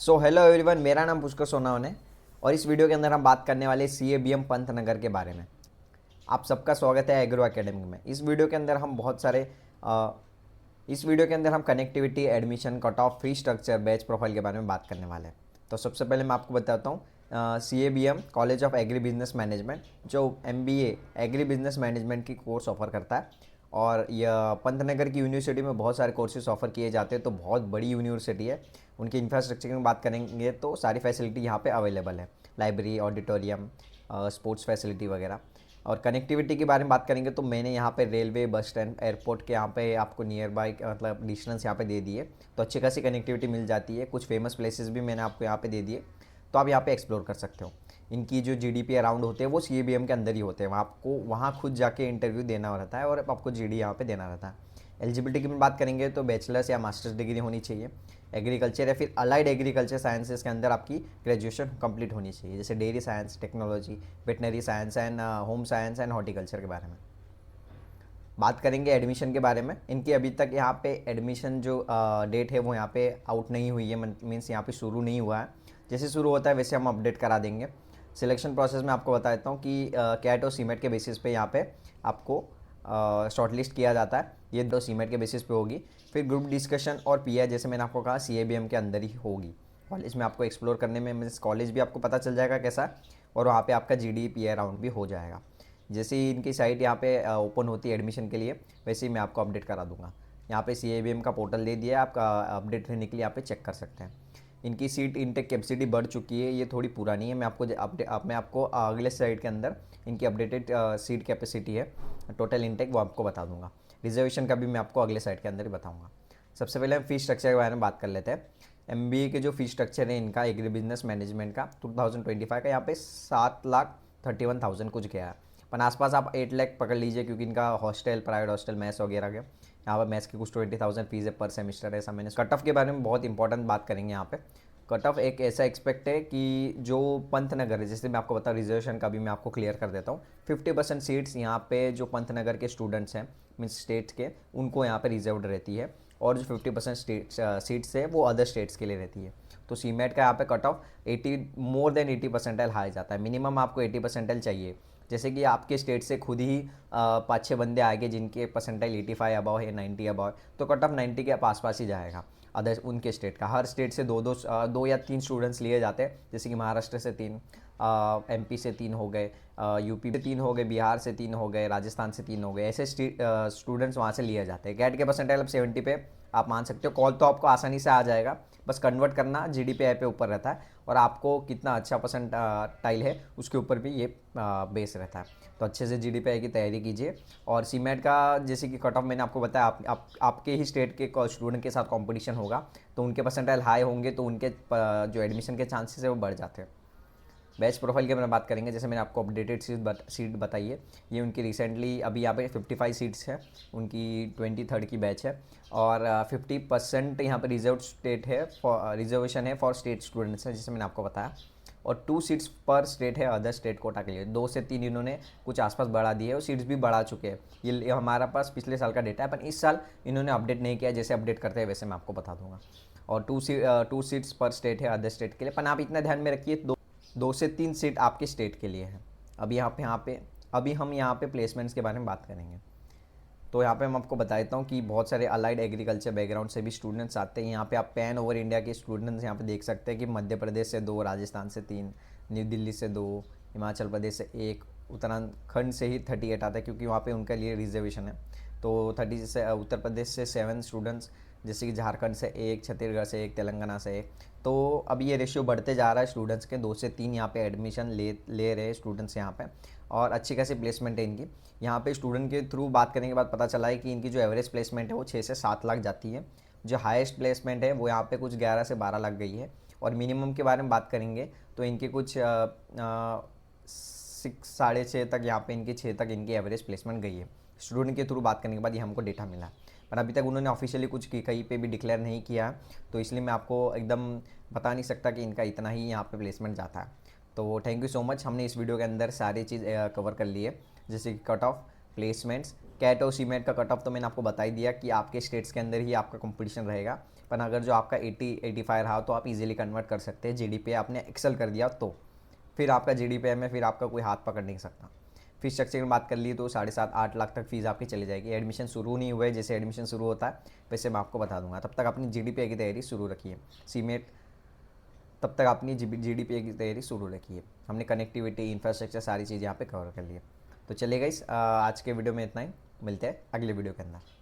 So hello everyone, मेरा नाम पुष्कर सोनावने और इस वीडियो के अंदर हम बात करने वाले CABM पंतनगर के बारे में। आप सबका स्वागत है एग्रो एकेडमी में। इस वीडियो के अंदर हम connectivity, admission, cut off, fee structure, batch profile के बारे में बात करने वाले हैं। तो सबसे पहले मैं आपको बताता हूँ CABM college of agri business management जो MBA एग्री बिजनेस मैनेजमेंट की कोर्स ऑफर करता है। और यह पंतनगर की यूनिवर्सिटी में बहुत सारे कोर्सेज ऑफर किए जाते हैं, तो बहुत बड़ी यूनिवर्सिटी है। उनकी इंफ्रास्ट्रक्चर की बात करेंगे तो सारी फैसिलिटी यहाँ पे अवेलेबल है, लाइब्रेरी, ऑडिटोरियम, स्पोर्ट्स फैसिलिटी वगैरह। और कनेक्टिविटी के बारे में बात करेंगे तो मैंने यहाँ पे रेलवे, बस स्टैंड, एयरपोर्ट के यहाँ पे आपको नियर बाई मतलब डिस्टेंस यहाँ पे दे दिए, तो अच्छी खासी कनेक्टिविटी मिल जाती है। कुछ फेमस प्लेसेस भी मैंने आपको यहाँ पे दे दिए, तो आप यहाँ पे एक्सप्लोर कर सकते हो। इनकी जो GDP अराउंड होते हैं वो CABM के अंदर ही होते हैं, आपको वहाँ खुद जाके इंटरव्यू देना रहता है और आपको GD यहाँ पे देना रहता है। एलिजिबिलिटी की बात करेंगे तो बैचलर्स या मास्टर्स डिग्री होनी चाहिए। एग्रीकल्चर या फिर अलाइड एग्रीकल्चर साइंसेस के अंदर आपकी ग्रेजुएशन कंप्लीट होनी चाहिए, जैसे dairy science, technology, veterinary science and home science and horticulture के बारे में। बात करेंगे एडमिशन के बारे में। इनकी अभी तक यहाँ पे एडमिशन जो डेट है वो यहाँ पे आउट नहीं हुई है, मीन्स यहाँ पे शुरू नहीं हुआ है। जैसे शुरू होता है वैसे हम अपडेट करा देंगे। सिलेक्शन प्रोसेस में आपको बता देता हूँ कि कैट और सीमेट के बेसिस पे यहाँ पे आपको शॉर्टलिस्ट किया जाता है। ये दो सीमेट के बेसिस पे होगी। फिर ग्रुप डिस्कशन और PI जैसे मैंने आपको कहा CABM के अंदर ही होगी। कॉलेज में आपको एक्सप्लोर करने में मीन्स कॉलेज भी आपको पता चल जाएगा कैसा है, और वहाँ पे आपका GD PI राउंड भी हो जाएगा। जैसे ही इनकी साइट यहाँ पे ओपन होती है एडमिशन के लिए, वैसे ही मैं आपको अपडेट करा दूंगा। यहाँ पे CABM का पोर्टल दे दिया है, आपका अपडेट रहने के लिए यहाँ पे चेक कर सकते हैं। इनकी सीट इंटेक कैपेसिटी बढ़ चुकी है, ये थोड़ी पुरानी है। मैं आपको अगले स्लाइड के अंदर इनकी अपडेटेड सीट कैपेसिटी है, टोटल इंटेक, वो आपको बता दूंगा। रिजर्वेशन का भी मैं आपको अगले स्लाइड के अंदर ही बताऊँगा। सबसे पहले हम फीस स्ट्रक्चर के बारे में बात कर लेते हैं। MBA के जो फीस स्ट्रक्चर है इनका एग्री बिजनेस मैनेजमेंट का 2025 का यहाँ पे 7,31,000 कुछ गया है, पर आसपास आप 8 लाख पकड़ लीजिए, क्योंकि इनका हॉस्टल, प्राइवेट हॉस्टल, मैथ्स वगैरह के यहाँ पर मैथ्स की कुछ 20,000 फीस है पर सेमिस्टर, ऐसा मैंने। कट ऑफ के बारे में बहुत इंपॉर्टेंट बात करेंगे यहाँ पे। कट ऑफ एक ऐसा एक्सपेक्ट है कि जो पंतनगर है, जैसे मैं आपको बता, रिजर्वेशन का भी मैं आपको क्लियर कर देता हूँ। 50% सीट्स यहाँ पे जो पंतनगर के स्टूडेंट्स हैं, मीन्स स्टेट्स के, उनको यहाँ पे रिजर्व्ड रहती है। और जो 50% सीट्स है वो अदर स्टेट्स के लिए रहती है। तो सीमेट का यहाँ पे cut off 80 more than 80 percentile high जाता है। मिनिमम आपको 80 परसेंटाइल चाहिए। जैसे कि आपके स्टेट से खुद ही 5-6 बंदे आएंगे जिनके परसेंटाइल 85 अबाव है, 90 अबाव, तो कट ऑफ 90 के आसपास ही जाएगा। अदर उनके स्टेट का, हर स्टेट से दो या तीन स्टूडेंट्स लिए जाते हैं। जैसे कि महाराष्ट्र से 3, MP से 3 हो गए, UP से 3 हो गए, बिहार से 3 हो गए, राजस्थान से 3 हो गए, ऐसे स्टूडेंट्स वहाँ से लिए जाते हैं। कैट के परसेंटाइल अब 70 पे आप मान सकते हो। कॉल तो आपको आसानी से आ जाएगा, बस कन्वर्ट करना GDPI पे ऊपर रहता है, और आपको कितना अच्छा परसेंटाइल है उसके ऊपर भी ये बेस रहता है। तो अच्छे से GDPI की तैयारी कीजिए। और सीमेट का जैसे कि कट ऑफ मैंने आपको बताया, आपके ही स्टेट के स्टूडेंट के साथ कंपटीशन होगा, तो उनके परसेंटाइल हाई होंगे तो उनके जो एडमिशन के चांसेस है वो बढ़ जाते हैं। बैच प्रोफाइल की हम बात करेंगे, जैसे मैंने आपको अपडेटेड सीट बताई है, ये उनकी रिसेंटली अभी यहाँ पे 55 सीट्स है, उनकी 23rd की बैच है। और 50% यहाँ पे रिजर्वेशन है फॉर स्टेट स्टूडेंट्स है, जैसे मैंने आपको बताया। और 2 सीट्स पर स्टेट है अदर स्टेट कोटा के लिए। 2 से 3 इन्होंने कुछ आसपास बढ़ा दिए और सीट्स भी बढ़ा चुके हैं। ये हमारा पास पिछले साल का डेटा है, पर इस साल इन्होंने अपडेट नहीं किया। जैसे अपडेट करते हैं वैसे मैं आपको बता दूंगा। और 2 सीट्स पर स्टेट है अदर स्टेट के लिए, पर आप इतना ध्यान में रखिए, 2 से 3 सीट आपके स्टेट के लिए है। अभी हम यहाँ पे प्लेसमेंट्स के बारे में बात करेंगे। तो यहाँ पे मैं आपको बता देता हूँ कि बहुत सारे अलाइड एग्रीकल्चर बैकग्राउंड से भी स्टूडेंट्स आते हैं। यहाँ पे आप पैन ओवर इंडिया के स्टूडेंट्स यहाँ पे देख सकते हैं कि मध्य प्रदेश से 2, राजस्थान से 3, न्यू दिल्ली से 2, हिमाचल प्रदेश से 1, उत्तराखंड से ही 38 आता है, क्योंकि वहाँ पे उनके लिए रिजर्वेशन है। तो 30 से उत्तर प्रदेश से 7 स्टूडेंट्स, जैसे कि झारखंड से 1, छत्तीसगढ़ से 1, तेलंगाना से 1। तो अब ये रेशियो बढ़ते जा रहा है स्टूडेंट्स के, 2 से 3 यहाँ पे एडमिशन ले रहे स्टूडेंट्स यहाँ पे, और अच्छी खासी प्लेसमेंट है इनकी। यहाँ पे स्टूडेंट के थ्रू बात करने के बाद पता चला है कि इनकी जो एवरेज प्लेसमेंट है वो 6 से 7 लाख जाती है। जो हाईएस्ट प्लेसमेंट है वो यहाँ पे कुछ 11 से 12 लाख गई है। और मिनिमम के बारे में बात करेंगे तो इनके कुछ 6-6.5 तक, यहाँ पे इनकी 6 तक इनकी एवरेज प्लेसमेंट गई है। स्टूडेंट के थ्रू बात करने के बाद ये हमको डेटा मिला, पर अभी तक उन्होंने ऑफिशियली कुछ कहीं पे भी डिक्लेयर नहीं किया, तो इसलिए मैं आपको एकदम बता नहीं सकता कि इनका इतना ही यहाँ पे प्लेसमेंट जाता है। तो थैंक यू सो मच। हमने इस वीडियो के अंदर सारी चीज़ कवर कर ली है, जैसे कि कट ऑफ, प्लेसमेंट्स, कैट और सीमेट का कट ऑफ तो मैंने आपको बता ही दिया कि आपके स्टेट्स के अंदर ही आपका कंपटीशन रहेगा। पर अगर जो आपका 80-85 रहा तो आप इजीली कन्वर्ट कर सकते हैं जीडीपीए, आपने एक्सेल कर दिया तो फिर आपका जीडीपीए में फिर आपका कोई हाथ पकड़ नहीं सकता। फीस स्ट्रक्चर की बात कर ली तो 7.5-8 लाख तक फीस आपकी चली जाएगी। एडमिशन शुरू नहीं हुए, जैसे एडमिशन शुरू होता है वैसे मैं आपको बता दूंगा। तब तक अपनी जीडीपीए की तैयारी शुरू रखिए, सीमेट तब तक अपनी जीडीपीए की तैयारी शुरू रखिए। हमने कनेक्टिविटी, इंफ्रास्ट्रक्चर सारी चीज़ यहाँ पे कवर कर ली है। तो चलिए गाइस, आज के वीडियो में इतना ही, मिलते हैं अगले वीडियो के अंदर।